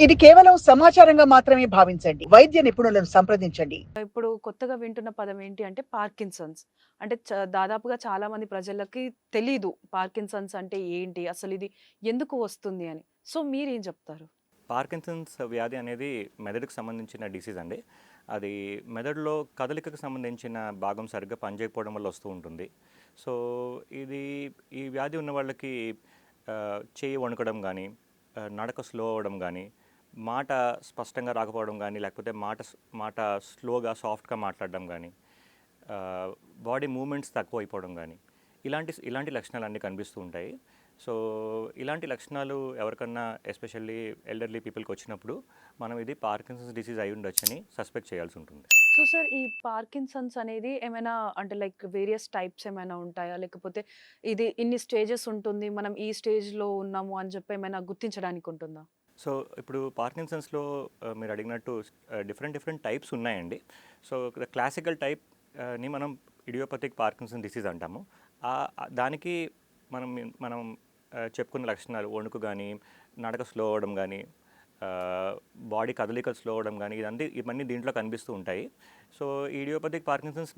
ఇది కేవలం సమాచారంగా మాత్రమే భావించండి. వైద్య నిపుణులను సంప్రదించండి. ఇప్పుడు కొత్తగా వింటున్న పదం ఏంటి అంటే పార్కిన్సన్స్. అంటే దాదాపుగా చాలా మంది ప్రజలకి తెలీదు పార్కిన్సన్స్ అంటే ఏంటి? అసలిది ఎందుకు వస్తుంది అని. సో, మీరేం జెప్తారు? పార్కిన్సన్స్ వ్యాధి అనేది మెదడుకు సంబంధించిన డిసీజ్ అండి. అది మెదడులో కదలికకు సంబంధించిన భాగం సరిగ్గా పనిచేయకపోవడం వల్ల వస్తూ ఉంటుంది. సో, ఇది ఈ వ్యాధి ఉన్న వాళ్ళకి చెయ్యి వణకడం గానీ, నడక స్లో అవ్వడం గానీ, మాట స్పష్టంగా రాకపోవడం గానీ, లేకపోతే మాట స్లోగా, సాఫ్ట్‌గా మాట్లాడడం గానీ, బాడీ మూవ్‌మెంట్స్ తక్కువైపోవడం గానీ, ఇలాంటి లక్షణాలన్నీ కనిపిస్తూ ఉంటాయి. సో, ఇలాంటి లక్షణాలు ఎవరికన్నా ఎస్పెషల్లీ ఎల్డర్లీ పీపుల్‌కి వచ్చినప్పుడు మనం ఇది పార్కిన్సన్స్ డిసీజ్ అయి ఉండొచ్చని సస్పెక్ట్ చేయాల్సి ఉంటుంది. సో, సార్ ఈ పార్కిన్సన్స్ అనేది ఏమైనా అంటే లైక్ వేరియస్ టైప్స్ ఏమైనా ఉంటాయా? లేకపోతే ఇది ఇన్ని స్టేజెస్ ఉంటుంది. మనం ఈ స్టేజ్‌లో ఉన్నాము అని చెప్పి ఏమైనా గుర్తించడానికి ఉంటుందా? సో, ఇప్పుడు పార్కిన్సన్స్‌లో మీరు అడిగినట్టు డిఫరెంట్ టైప్స్ ఉన్నాయండి. సో, క్లాసికల్ టైప్ ని మనం ఇడియోపతిక్ పార్కిన్సన్ డిసీజ్ అంటాము. దానికి మనం మనం చెప్పుకున్న లక్షణాలు వణుకు గానీ, నడక స్లో అవ్వడం గానీ, బాడీ కదలికలు స్లో అవ్వడం గానీ, ఇవన్నీ దీంట్లో కనిపిస్తూ ఉంటాయి. సో, ఇడియోపతిక్ పార్కిన్సన్స్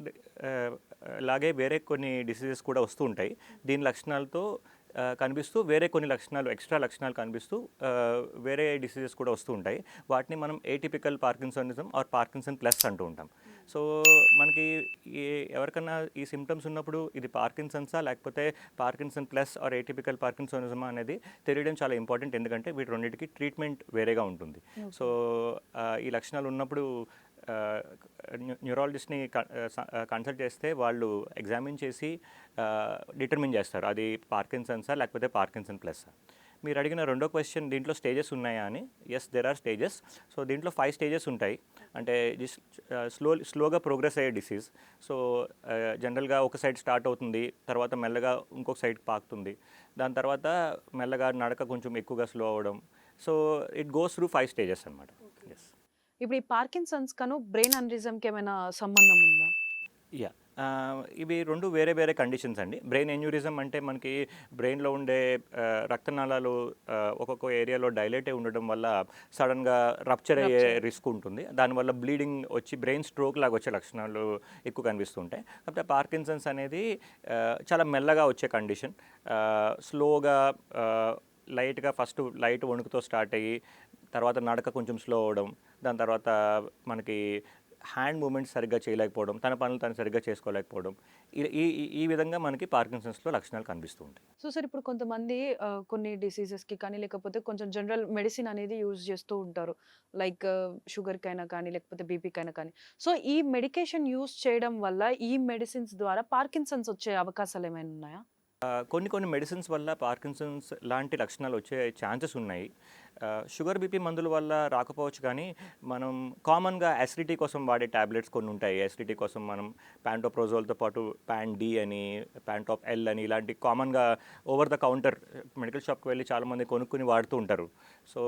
లాగే వేరే కొన్ని డిసీజెస్ కూడా వస్తూ ఉంటాయి. దీని లక్షణాలతో కనిపిస్తూ వేరే కొన్ని లక్షణాలు ఎక్స్ట్రా లక్షణాలు కనిపిస్తూ వేరే డిసీజెస్ కూడా వస్తూ ఉంటాయి. వాటిని మనం ఏటిపికల్ పార్కిన్సనిజం ఆర్ పార్కిన్సన్ ప్లస్ అంటూ ఉంటాం. సో, మనకి ఎవరికన్నా ఈ సిమ్టమ్స్ ఉన్నప్పుడు ఇది పార్కిన్సన్సా లేకపోతే పార్కిన్సన్ ప్లస్ ఆర్ ఏటిపికల్ పార్కిన్సనిజమా అనేది తెలియడం చాలా ఇంపార్టెంట్. ఎందుకంటే వీటి రెండింటికి ట్రీట్మెంట్ వేరేగా ఉంటుంది. సో, ఈ లక్షణాలు ఉన్నప్పుడు న్యూరాలజిస్ట్ని కన్సల్ట్ చేస్తే వాళ్ళు ఎగ్జామిన్ చేసి డిటర్మిన్ చేస్తారు అది పార్కిన్సన్సా లేకపోతే పార్కిన్సన్ ప్లస్సా. మీరు అడిగిన రెండో క్వశ్చన్ దీంట్లో స్టేజెస్ ఉన్నాయా అని. Yes, there are stages. So, దీంట్లో 5 స్టేజెస్ ఉంటాయి. అంటే స్లోగా ప్రోగ్రెస్ అయ్యే డిసీజ్. సో, జనరల్గా ఒక సైడ్ స్టార్ట్ అవుతుంది, తర్వాత మెల్లగా ఇంకొక సైడ్కి పాకుతుంది, దాని తర్వాత మెల్లగా నడక కొంచెం ఎక్కువగా స్లో అవ్వడం. So, it goes through 5 stages అనమాట. ఎస్. ఇప్పుడు ఈ పార్కిన్సన్స్ కను బ్రెయిన్ అనరిజంకి ఏమైనా సంబంధం ఉందా? యాహ్! ఇవి 2 వేరే కండిషన్స్ అండి. బ్రెయిన్ ఎన్యూరిజం అంటే మనకి బ్రెయిన్‌లో ఉండే రక్తనాళాలు ఒక్కొక్క ఏరియాలో డైలేట్ అయి ఉండడం వల్ల సడెన్‌గా రప్చర్ అయ్యే రిస్క్ ఉంటుంది. దానివల్ల బ్లీడింగ్ వచ్చి బ్రెయిన్ స్ట్రోక్ లాగా వచ్చే లక్షణాలు ఎక్కువ కనిపిస్తూ ఉంటాయి. కాకపోతే పార్కిన్సన్స్ అనేది చాలా మెల్లగా వచ్చే కండిషన్. స్లోగా లైట్‌గా ఫస్ట్ లైట్ వణుకుతో స్టార్ట్ అయ్యి, తర్వాత నడక కొంచెం స్లో అవ్వడం, దాని తర్వాత మనకి హ్యాండ్ మూమెంట్స్ సరిగ్గా చేయలేకపోవడం, తన పనులు తను సరిగ్గా చేసుకోలేకపోవడం, ఈ ఈ ఈ విధంగా మనకి పార్కిన్సన్స్‌లో లక్షణాలు కనిపిస్తూ ఉంటాయి. సో, సార్ ఇప్పుడు కొంతమంది కొన్ని డిసీజెస్‌కి కానీ, లేకపోతే కొంచెం జనరల్ మెడిసిన్ అనేది యూజ్ చేస్తూ ఉంటారు. లైక్ షుగర్‌కైనా కానీ, లేకపోతే బీపీకైనా కానీ. సో, ఈ మెడికేషన్ యూజ్ చేయడం వల్ల ఈ మెడిసిన్స్ ద్వారా పార్కిన్సన్స్ వచ్చే అవకాశాలు ఏమైనా ఉన్నాయా? కొన్ని మెడిసిన్స్ వల్ల పార్కిన్సన్స్ లాంటి లక్షణాలు వచ్చే ఛాన్సెస్ ఉన్నాయి. షుగర్, బీపీ మందుల వల్ల రాకపోవచ్చు కానీ, మనం కామన్‌గా అసిడిటీ కోసం వాడే టాబ్లెట్స్ కొన్ని ఉంటాయి. అసిడిటీ కోసం మనం ప్యాంటోప్రోజోల్‌తో పాటు ప్యాన్ డి అని, ప్యాంటాప్ ఎల్ అని ఇలాంటి కామన్‌గా ఓవర్ ద కౌంటర్ మెడికల్ షాప్‌కి వెళ్ళి చాలామంది కొనుక్కొని వాడుతూ ఉంటారు. సో,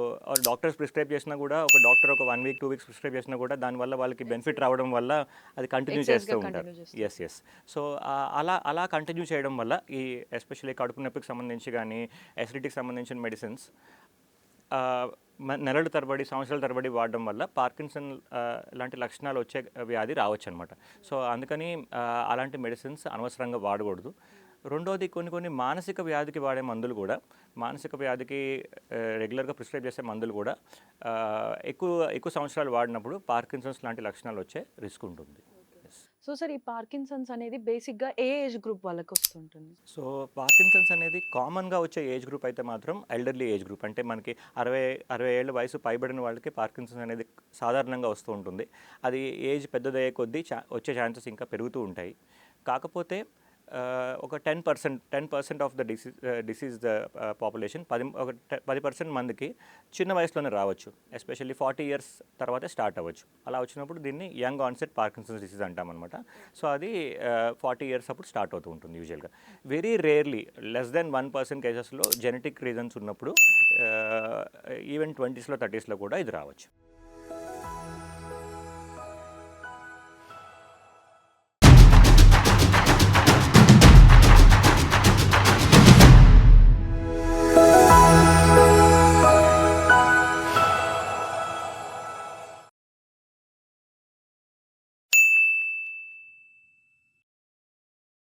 డాక్టర్స్ ప్రిస్క్రైబ్ చేసినా కూడా ఒక డాక్టర్ ఒక 1 వీక్, 2 వీక్స్ ప్రిస్క్రైబ్ చేసినా కూడా దానివల్ల వాళ్ళకి బెనిఫిట్ రావడం వల్ల అది కంటిన్యూ చేస్తూ ఉంటారు. యెస్. సో, అలా కంటిన్యూ చేయడం వల్ల ఈ ఎస్పెషల్లీ కడుపు నొప్పికి సంబంధించి కానీ, అసిడిటీకి సంబంధించిన మెడిసిన్స్ నెలల తరబడి, సంవత్సరాల తరబడి వాడడం వల్ల పార్కిన్సన్ లాంటి లక్షణాలు వచ్చే వ్యాధి రావచ్చు అనమాట. సో, అందుకని అలాంటి మెడిసిన్స్ అనవసరంగా వాడకూడదు. రెండోది కొన్ని మానసిక వ్యాధికి వాడే మందులు కూడా, మానసిక వ్యాధికి రెగ్యులర్గా ప్రిస్క్రైబ్ చేసే మందులు కూడా ఎక్కువ సంవత్సరాలు వాడినప్పుడు పార్కిన్సన్స్ లాంటి లక్షణాలు వచ్చే రిస్క్ ఉంటుంది. సో, సార్ ఈ పార్కిన్సన్స్ అనేది బేసిక్‌గా ఏ ఏజ్ గ్రూప్ వాళ్ళకి వస్తుంటుంది? సో, పార్కిన్సన్స్ అనేది కామన్‌గా వచ్చే ఏజ్ గ్రూప్ అయితే మాత్రం ఎల్డర్లీ ఏజ్ గ్రూప్. అంటే మనకి 60 ఏళ్ల వయసు పైబడిన వాళ్ళకి పార్కిన్సన్స్ అనేది సాధారణంగా వస్తూ ఉంటుంది. అది ఏజ్ పెద్దదయ్యే కొద్దీ వచ్చే ఛాన్సెస్ ఇంకా పెరుగుతూ ఉంటాయి. కాకపోతే ఒక 10% ఆఫ్ ద డిసీజ్ పాపులేషన్ 10% మందికి చిన్న వయసులోనే రావచ్చు. ఎస్పెషల్లీ 40 ఇయర్స్ తర్వాతే స్టార్ట్ అవ్వచ్చు. అలా వచ్చినప్పుడు దీన్ని యంగ్ ఆన్సెట్ పార్కిన్సన్స్ డిసీజ్ అంటామన్నమాట. సో, అది 40 ఇయర్స్ అప్పుడు స్టార్ట్ అవుతూ ఉంటుంది యూజువల్గా. వెరీ రేర్లీ లెస్ దెన్ 1% కేసెస్లో జెనెటిక్ రీజన్స్ ఉన్నప్పుడు ఈవెన్ 20స్‌లో 30స్‌లో కూడా ఇది రావచ్చు.